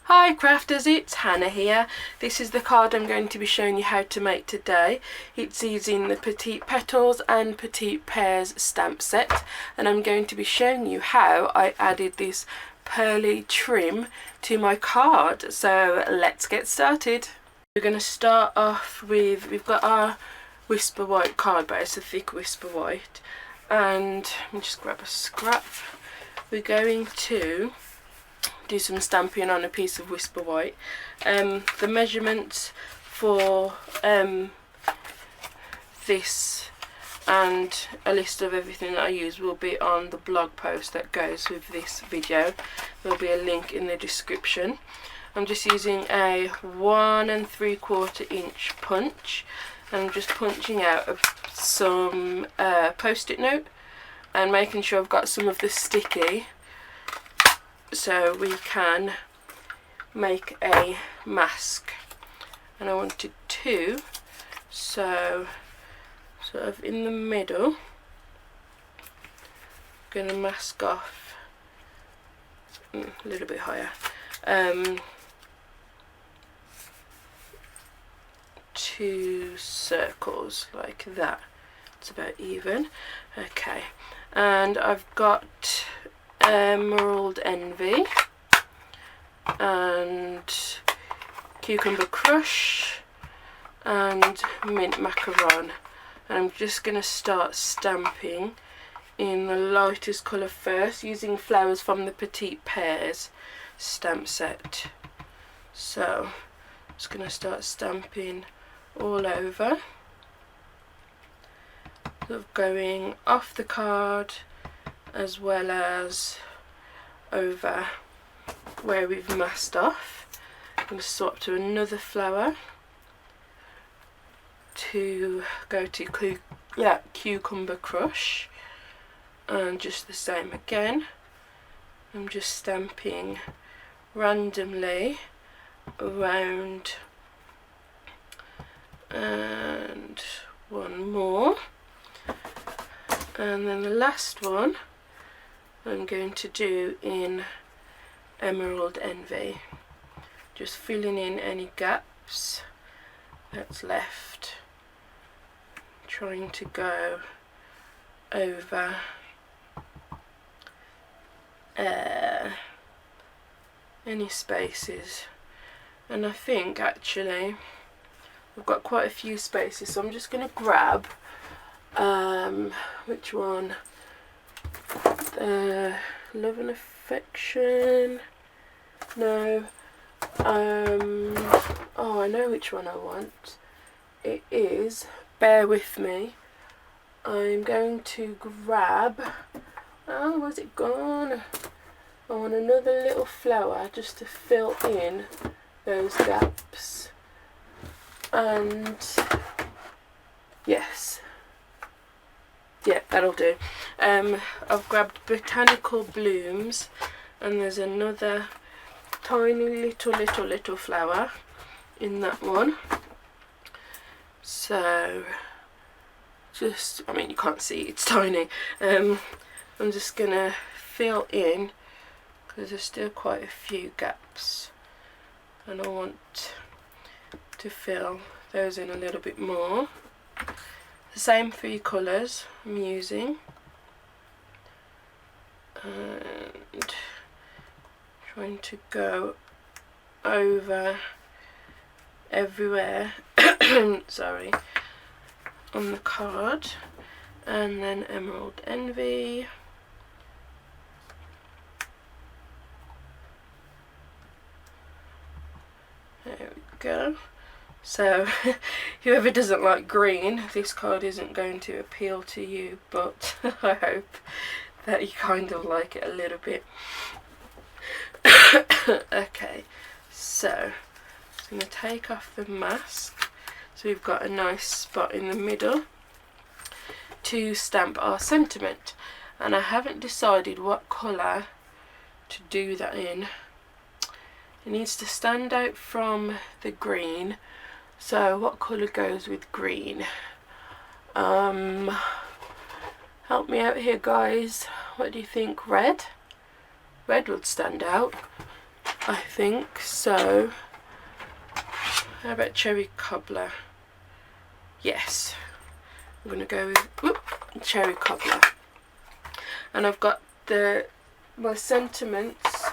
Hi crafters, it's Hannah here. This is the card I'm going to be showing you how to make today. It's using the Petite Petals and Petite Pears stamp set, and I'm going to be showing you how I added this pearly trim to my card. So let's get started. We're going to start off with, we've got our Whisper White card base, a thick Whisper White, and let me just grab a scrap. We're going to do some stamping on a piece of Whisper White. The measurements for this and a list of everything that I use will be on the blog post that goes with this video. There'll be a link in the description. I'm just using a 1 3/4 inch punch, and I'm just punching out some post-it note and making sure I've got some of the sticky so we can make a mask. And I wanted two, so sort of in the middle, I'm going to mask off a little bit higher, two circles like that. It's about even. Okay, and I've got Emerald Envy and Cucumber Crush and Mint Macaron, and I'm just going to start stamping in the lightest colour first, using flowers from the Petite Pears stamp set. So I'm just going to start stamping all over, sort of going off the card as well as over where we've masked off. I'm going to swap to another flower to go to Cucumber Crush, and just the same again. I'm just stamping randomly around, and one more, and then the last one I'm going to do in Emerald Envy, just filling in any gaps that's left, trying to go over any spaces. And I think actually I've got quite a few spaces, so I'm just going to grab which one? Love and Affection. No. Oh, I know which one I want. It is Bear With Me. I'm going to grab, oh, where's it gone? I want another little flower just to fill in those gaps. And yes, yeah, that'll do. I've grabbed Botanical Blooms, and there's another tiny little flower in that one. So just, I mean, you can't see, it's tiny. I'm just gonna fill in because there's still quite a few gaps, and I want to fill those in a little bit more. The same three colours I'm using, and trying to go over everywhere sorry, on the card. And then Emerald Envy, there we go. So whoever doesn't like green, this card isn't going to appeal to you, but I hope that you kind of like it a little bit. Okay, so I'm going to take off the mask, so we've got a nice spot in the middle to stamp our sentiment, and I haven't decided what colour to do that in. It needs to stand out from the green, so what colour goes with green? Help me out here guys, what do you think? Red? Red would stand out. I think. So how about cherry cobbler? Yes, I'm going to go with cherry cobbler. And I've got my sentiments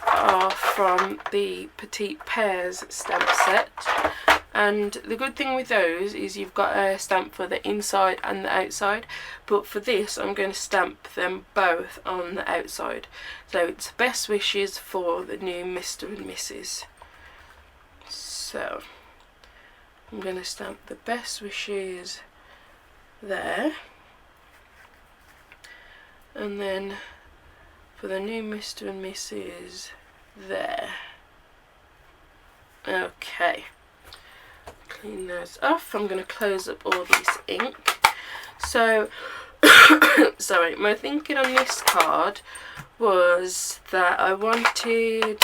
are from the Petite Pears stamp set, and the good thing with those is you've got a stamp for the inside and the outside, but for this I'm going to stamp them both on the outside. So it's best wishes for the new Mr. and Mrs. So I'm going to stamp the best wishes there, and then for the new Mr. and Mrs. there. Okay, clean those off. I'm going to close up all this ink. So sorry, my thinking on this card was that I wanted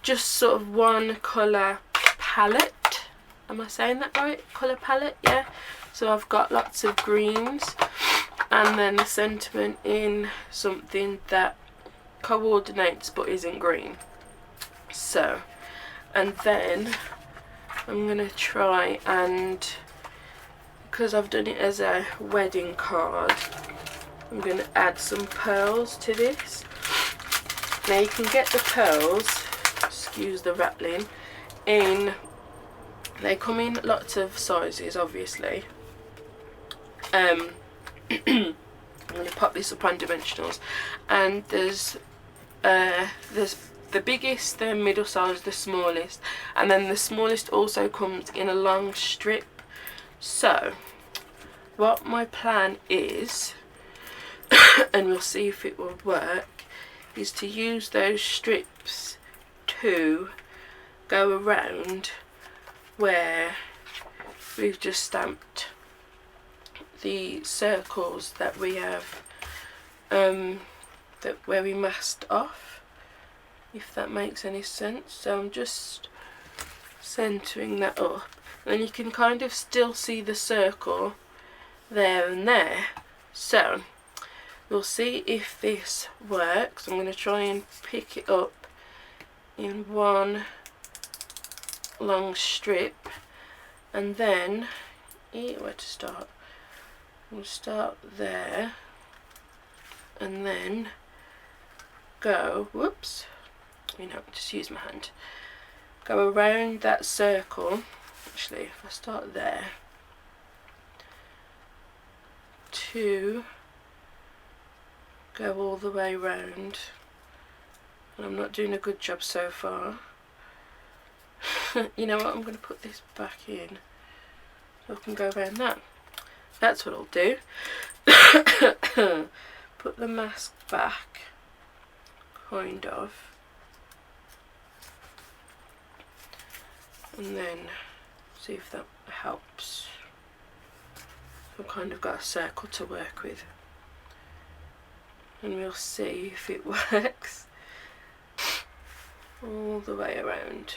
just sort of one colour palette. Am I saying that right? Colour palette, yeah. So I've got lots of greens, and then the sentiment in something that coordinates but isn't green. So, and then I'm going to try and, because I've done it as a wedding card, I'm going to add some pearls to this. Now you can get the pearls, excuse the rattling, they come in lots of sizes obviously. I'm going to pop this up on dimensionals, and there's the biggest, the middle size, the smallest, and then the smallest also comes in a long strip. So what my plan is, and we'll see if it will work, is to use those strips to go around where we've just stamped the circles that we have, where we masked off, if that makes any sense. So I'm just centering that up, and you can kind of still see the circle there and there. So we'll see if this works. I'm going to try and pick it up in one long strip, and then where to start? We'll start there, and then go, whoops, just use my hand, go around that circle. Actually, if I start there, to go all the way round, and I'm not doing a good job so far. You know what, I'm going to put this back in so I can go around that. That's what I'll do. Put the mask back, kind of, and then see if that helps. I've kind of got a circle to work with, and we'll see if it works all the way around.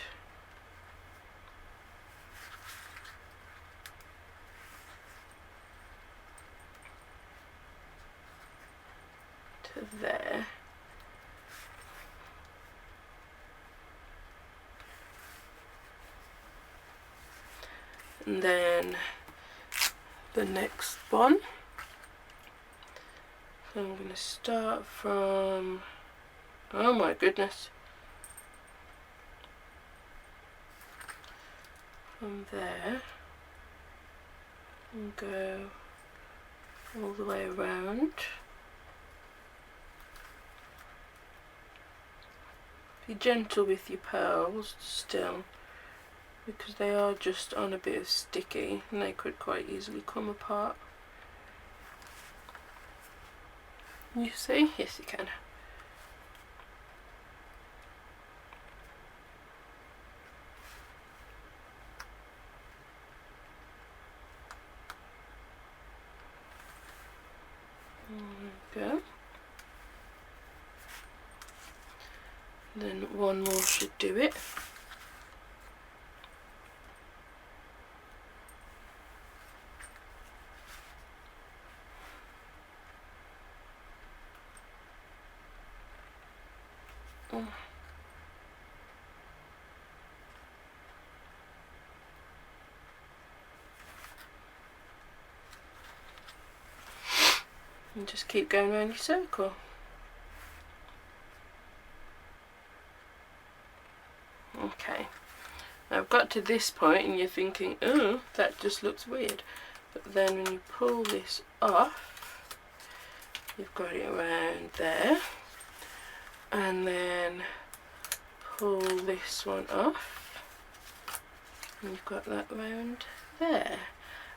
To there. And then the next one. So I'm going to start from, oh my goodness, from there and go all the way around. Be gentle with your pearls still, because they are just on a bit of sticky and they could quite easily come apart. You see? Yes, you can. There we go. Then one more should do it. And just keep going around your circle. Okay, now I've got to this point and you're thinking, oh, that just looks weird. But then when you pull this off, you've got it around there. And then pull this one off. And you've got that round there.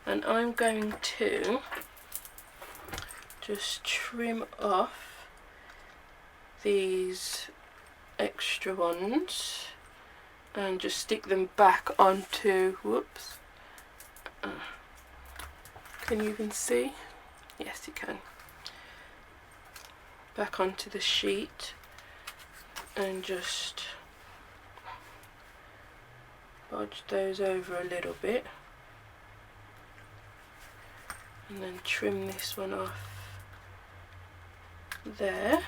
And I'm going to just trim off these extra ones and just stick them back onto, whoops, can you even see? Yes, you can. Back onto the sheet and just bodge those over a little bit and then trim this one off there.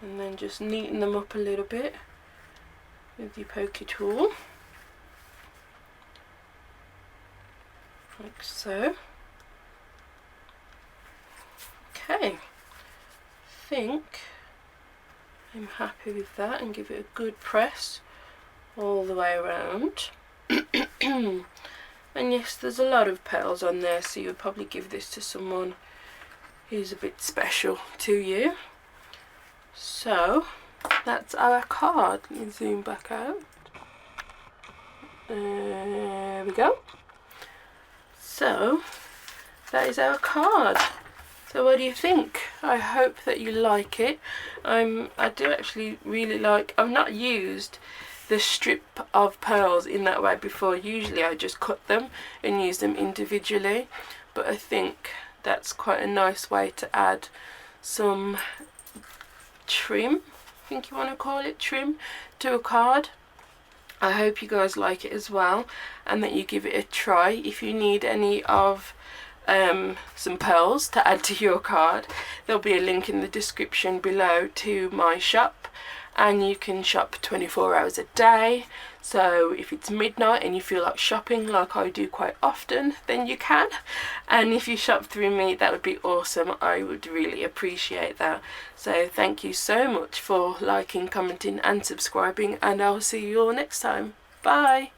And then just neaten them up a little bit with your pokey tool, like so. Okay, I think I'm happy with that, and give it a good press all the way around. And yes, there's a lot of petals on there, so you would probably give this to someone who's a bit special to you. So that's our card. Let me zoom back out. There we go. So that is our card. So what do you think? I hope that you like it. I do actually really like, I've not used the strip of pearls in that way before. Usually I just cut them and use them individually, but I think that's quite a nice way to add some trim, I think you want to call it trim, to a card. I hope you guys like it as well, and that you give it a try. If you need any of some pearls to add to your card, there'll be a link in the description below to my shop, and you can shop 24 hours a day. So if it's midnight and you feel like shopping like I do quite often, then you can. And if you shop through me, that would be awesome. I would really appreciate that. So thank you so much for liking, commenting and subscribing, and I'll see you all next time. Bye.